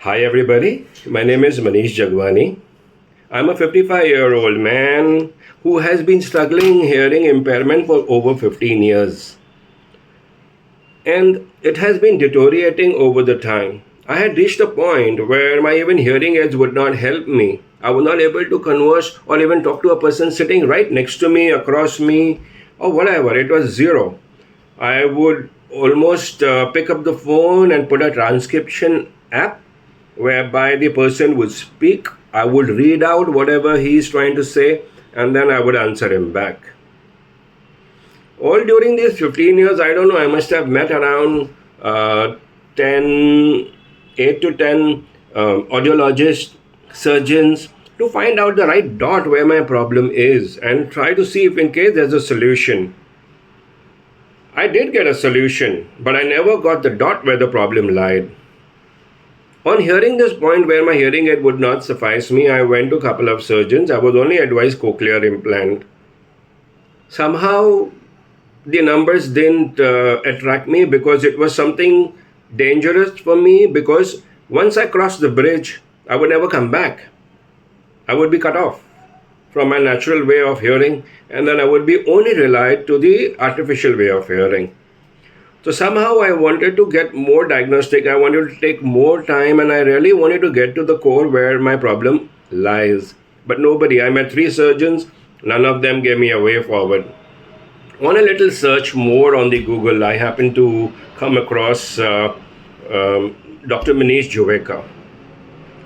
Hi everybody, my name is Manish Jagwani. I'm a 55-year-old man who has been struggling hearing impairment for over 15 years. And it has been deteriorating over the time. I had reached a point where my even hearing aids would not help me. I was not able to converse or even talk to a person sitting right next to me, across me, or whatever. It was zero. I would almost pick up the phone and put a transcription app whereby the person would speak. I would read out whatever he is trying to say and then I would answer him back. All during these 15 years, I don't know, I must have met around 8 to 10 audiologists, surgeons to find out the right dot where my problem is and try to see if in case there's a solution. I did get a solution, but I never got the dot where the problem lied. On hearing this point where my hearing aid would not suffice me, I went to a couple of surgeons. I was only advised cochlear implant. Somehow the numbers didn't attract me because it was something dangerous for me, because once I crossed the bridge, I would never come back. I would be cut off from my natural way of hearing, and then I would be only relied to the artificial way of hearing. So somehow I wanted to get more diagnostic, I wanted to take more time, and I really wanted to get to the core where my problem lies. But nobody, I met 3 surgeons, none of them gave me a way forward. On a little search more on the Google, I happened to come across Dr. Manish Juveka,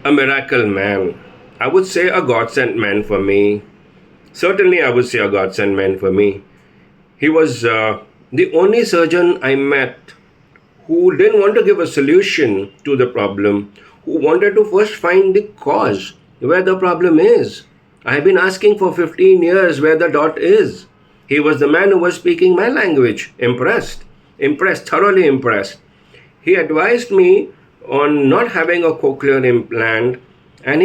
a miracle man. I would say a God-sent man for me. Certainly I would say a God-sent man for me. He was the only surgeon I met who didn't want to give a solution to the problem, who wanted to first find the cause, where the problem is. I have been asking for 15 years where the dot is. He was the man who was speaking my language. Impressed, thoroughly impressed. He advised me on not having a cochlear implant, and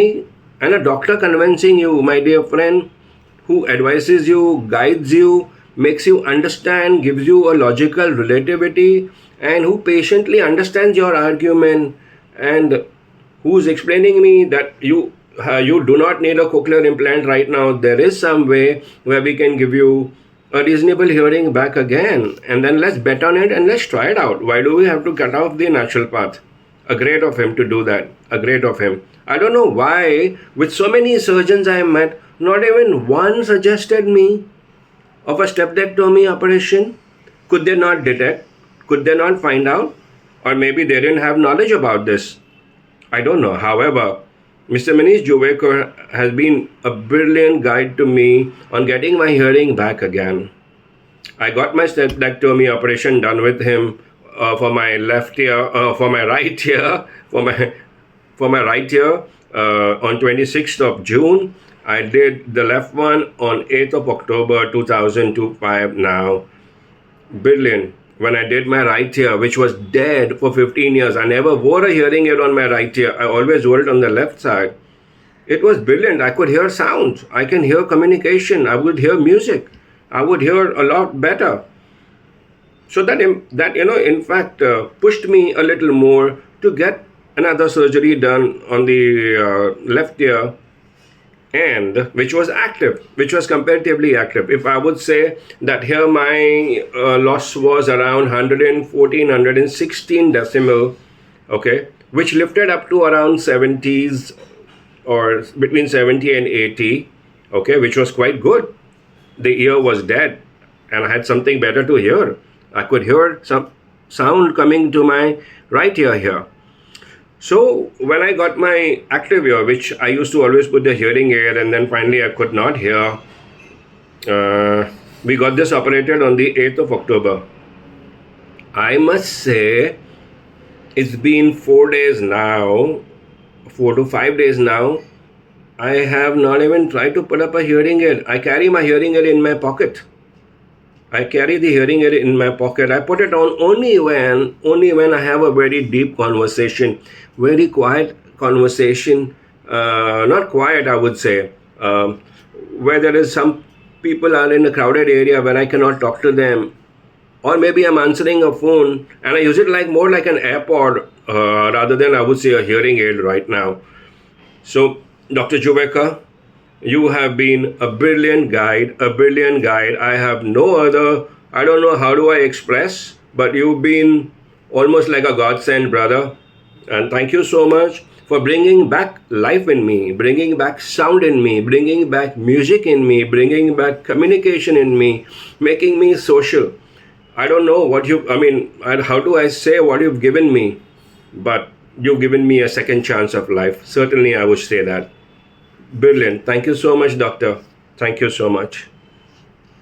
a doctor convincing you, my dear friend, who advises you, guides you, makes you understand, gives you a logical relativity, and who patiently understands your argument, and who's explaining me that you do not need a cochlear implant right now. There is some way where we can give you a reasonable hearing back again, and then let's bet on it and let's try it out. Why do we have to cut off the natural path? A great of him to do that. A great of him. I don't know why, with so many surgeons I met, not even one suggested me of a stapedectomy operation. Could they not detect? Could they not find out? Or maybe they didn't have knowledge about this. I don't know. However, Mr. Manish Juveka has been a brilliant guide to me on getting my hearing back again. I got my stapedectomy operation done with him for my left ear, for my right ear, for my right ear on 26th of June. I did the left one on 8th of October 2005 now. Brilliant. When I did my right ear, which was dead for 15 years, I never wore a hearing aid on my right ear. I always wore it on the left side. It was brilliant. I could hear sounds. I can hear communication. I would hear music. I would hear a lot better. So that in fact, pushed me a little more to get another surgery done on the left ear, and which was active, which was comparatively active. If I would say that here my loss was around 114, 116 decimal, okay, which lifted up to around 70s or between 70 and 80, okay, which was quite good. The ear was dead and I had something better to hear. I could hear some sound coming to my right ear here. So when I got my active ear, which I used to always put the hearing aid, and then finally I could not hear, we got this operated on the 8th of October. I must say it's been 4 days now, 4 to 5 days now. I have not even tried to put up a hearing aid. I carry my hearing aid in my pocket. I carry the hearing aid in my pocket. I put it on only when I have a very deep conversation, very quiet conversation, not quiet I would say, where there is some people are in a crowded area where I cannot talk to them. or maybe I'm answering a phone and I use it like more like an AirPod rather than, I would say, a hearing aid right now. So, Dr. Juveka, you have been a brilliant guide, a brilliant guide. I have no other, I don't know how do I express, but you've been almost like a godsend, brother. And thank you so much for bringing back life in me, bringing back sound in me, bringing back music in me, bringing back communication in me, making me social. I don't know what you, I mean, how do I say what you've given me, but you've given me a second chance of life. Certainly, I would say that. Brilliant. Thank you so much, doctor. Thank you so much.